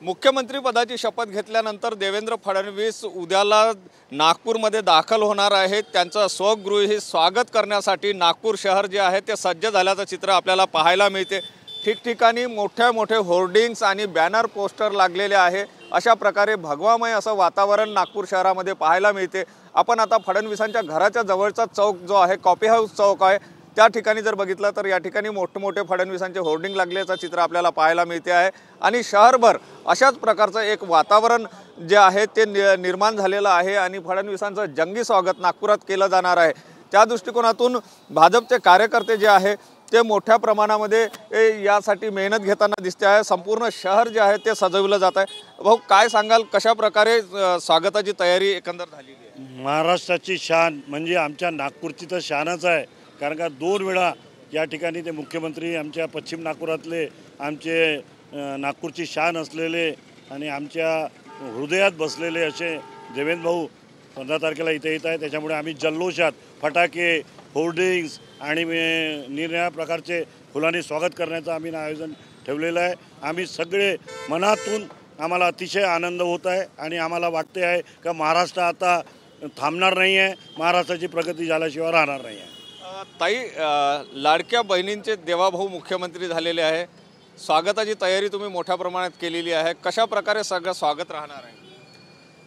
मुख्यमंत्री पदाची शपथ घेतल्यानंतर देवेंद्र फडणवीस उद्याला नागपूरमध्ये दाखल होणार आहेत। त्यांचं स्वगृही स्वागत करण्यासाठी नागपूर शहर जे आहे ते सज्ज झाल्याचं चित्र आपल्याला पाहायला मिळते। ठिकठिकाणी मोठे होर्डिंग्स आणि बॅनर पोस्टर लागलेले आहे। अशा प्रकारे भगवामय असं वातावरण नागपूर शहरामध्ये पाहायला मिळते। आपण आता फडणवीसांच्या घराच्या जवळचा चौक जो आहे कॉफी हाऊस चौक आहे त्या ठिकाणी जर बघितलं तर या ठिकाणी मोठे फडणवीसांचे होर्डिंग लागल्याचं चित्र आपल्याला पाहायला मिळते आहे आणि शहरभर अशाच प्रकारचं एक वातावरण जे आहे ते निर्माण झालेलं आहे आणि फडणवीसांचं जंगी स्वागत नागपुरात केलं जाणार आहे। त्या दृष्टिकोनातून भाजपचे कार्यकर्ते जे आहे ते मोठ्या प्रमाणामध्ये यासाठी मेहनत घेताना दिसते आहे। संपूर्ण शहर जे आहे ते सजवलं जात आहे। भाऊ काय सांगाल, कशा प्रकारे स्वागताची तयारी एकंदर झालेली आहे? महाराष्ट्राची शान म्हणजे आमच्या नागपूरची तर शानच आहे, कारण का 2 वेळा या ठिकाणी ते मुख्यमंत्री आमच्या पश्चिम नागपुरातले आमचे नागपूरची शान असलेले आणि आमच्या हृदयात बसलेले असे देवेंद्र भाऊ 15 तारखेला इथे येत आहे। त्याच्यामुळे आम्ही जल्लोषात फटाके, होर्डिंग्स आणि निरनिराळ्या प्रकारचे फुलांनी स्वागत करण्याचं आम्ही आयोजन ठेवलेलं आहे। आम्ही सगळे मनातून आम्हाला अतिशय आनंद होत आहे आणि आम्हाला वाटते आहे का महाराष्ट्र आता थांबणार नाही आहे, महाराष्ट्राची प्रगती झाल्याशिवाय राहणार नाही आहे। ताई, लाडक्या बहिणींचे देवाभाऊ मुख्यमंत्री झालेले आहे, स्वागताची तयारी तुम्ही मोठ्या प्रमाणात केलेली आहे, कशा प्रकारे सगळं स्वागत राहणार आहे?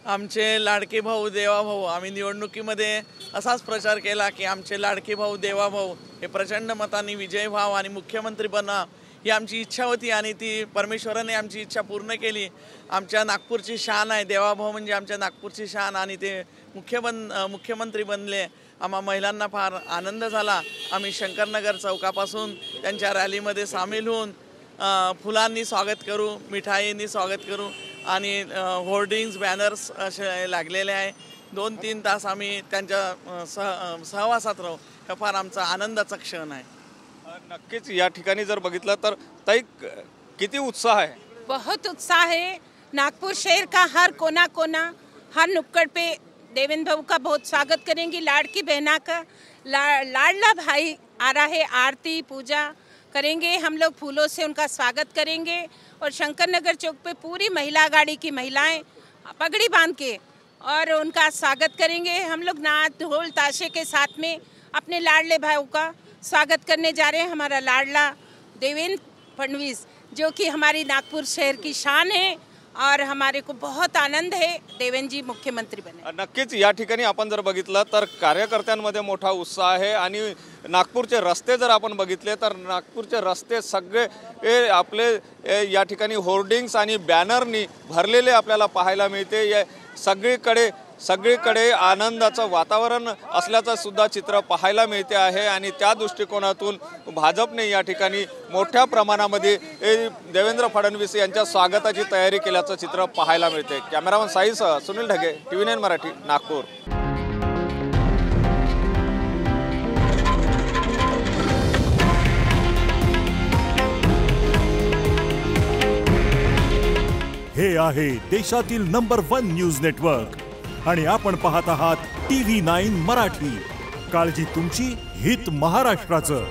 आमचे लाडके भाऊ देवाभाऊ, आम्ही निवडणुकीमध्ये असाच प्रचार केला की आमचे लाडके भाऊ देवाभाऊ हे प्रचंड मताने विजय व्हाव आणि मुख्यमंत्री बना ही आमची इच्छा होती आणि ती परमेश्वराने आमची इच्छा पूर्ण केली। आमच्या नागपूरची शान आहे देवाभाऊ, म्हणजे आमच्या नागपूरची शान, आणि ते मुख्यमंत्री बनले। आम्हा महिलांना फार आनंद झाला। आम्ही शंकरनगर चौकापासून त्यांच्या रॅलीमध्ये सामील होऊन फुलांनी स्वागत करू, मिठाईंनी स्वागत करू आणि होर्डिंग्स बॅनर्स असे लागलेले आहे। 2-3 तास आम्ही त्यांच्या सहवासात राहू, हा फार आमचा आनंदाचा क्षण आहे। नक्कीच या ठिकाणी जर बघितलं तर ताई किती उत्साह आहे? बहुत उत्साह है। नागपुर शहर का हर कोना हर नुक्कड़ पे देवेंद्र भाऊ का बहुत स्वागत करेंगे। लाड़की बहना का लाडला भाई आ रहा है, आरती पूजा करेंगे, हम लोग फूलों से उनका स्वागत करेंगे और शंकरनगर चौक पे पूरी महिला गाड़ी की महिलाएं पगड़ी बांध के और उनका स्वागत करेंगे। हम लोग नाच ढोल ताशे के साथ में अपने लाडले भाई का स्वागत करने जा रहे हैं। हमारा लाडला देवेंद्र फडणवीस जो कि हमारी नागपुर शहर की शान है और हमारे को बहुत आनंद है देवेंद्र जी मुख्यमंत्री बने। नक्कीच या ठिकाणी आपण जर बघितलं तर कार्यकर्त्यांमध्ये मोठा उत्साह आहे आणि नागपूरचे रस्ते जर आपण बघितले तर नागपूरचे रस्ते सगळे आपले या ठिकाणी होर्डिंग्स आणि बॅनरनी भरलेले आपल्याला पाहायला मिळते। सगळीकडे आनंदाचं वातावरण असल्याचं सुद्धा चित्र पाहायला मिळते आहे आणि त्या दृष्टिकोनातून भाजपने या ठिकाणी मोठ्या प्रमाणामध्ये देवेंद्र फडणवीस यांच्या स्वागताची तयारी केल्याचं चित्र पाहायला मिळते। कॅमेरामन साईसह सुनील ढगे, TV9 मराठी, नागपूर। हे आहे देशातील नंबर 1 न्यूज नेटवर्क आणि आपण पाहत आहात TV9 मराठी। काळजी तुमची, हित महाराष्ट्राचं।